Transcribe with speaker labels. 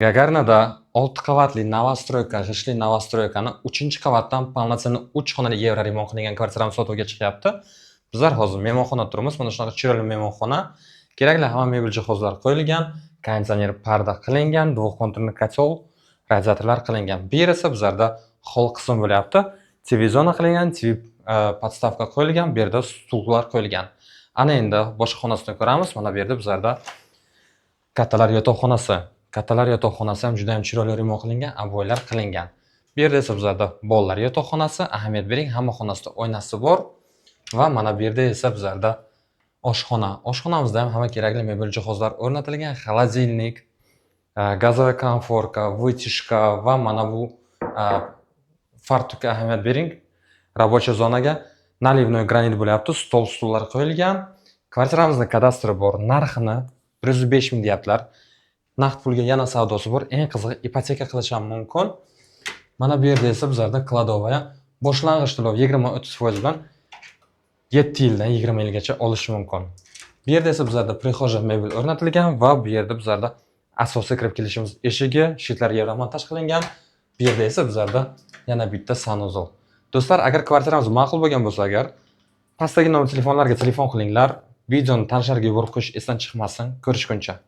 Speaker 1: Gagarnada 6 qavatli novostroyka, g'ishtli novostroykani 3-qavatdan полноценный 3 xonali yevro remont qilingan kvartiramiz sotuvga chiqyapti. Bizlar hozir mehmonxonada turibmiz. Mana shunaqa chiroyli mehmonxona. Kerakli hamma mebel jihozlar qo'yilgan, konditsioner parda qilingan, двухконтурный котел, radiatorlar qilingan. Bu yer esa bizlarda hol qism bo'lyapti. TV zona qilingan, TV podstavka qo'yilgan, bu yerda stullar qo'yilgan. Ana endi boshqa xonasini ko'ramiz. Mana bu yerda bizlarda kattalar yotoqxonasi. Kattalar yotoqxonasi ham juda ham chiroyli remont qilingan, ob'ylar qilingan. Bu yerda esa bizlarda bolalar yotoqxonasi, ahamiyat bering, hamma xonasida oynasi bor va mana bu yerda esa bizlarda oshxona. Oshxonamizda ham hamma kerakli mebel jihozlar o'rnatilgan, xolodilnik, gazovая konforka, вытяжка va mana bu fartukka ahamiyat bering. Рабочий zonaga naливной granit bo'lyapti, stullar qo'yilgan. Kvartiramizning kadastri bor, narxini 105 ming deyaptilar. Naqd pulga yana savdosi bor. Eng qizig'i ipoteka qilish ham mumkin. Mana bu yerda esa bizlarda kladovaya boshlang'ich to'lov 20-30% bilan 7 yildan 20 yilgacha olish mumkin. Bu yerda esa bizlarda prixoja mebel o'rnatilgan va bu yerda bizlarda asosiy kirib kelishimiz eshigi, shitlar yevromontaj qilingan. Bu yerda esa bizlarda yana bitta sanuzol. Do'stlar, agar kvartiramiz ma'qul bo'lgan bo'lsa agar pastdagi nomer telefonlarga telefon qilinglar. Videoni tanishlarga yuborib qo'yish esdan chiqmasin. Ko'rishguncha.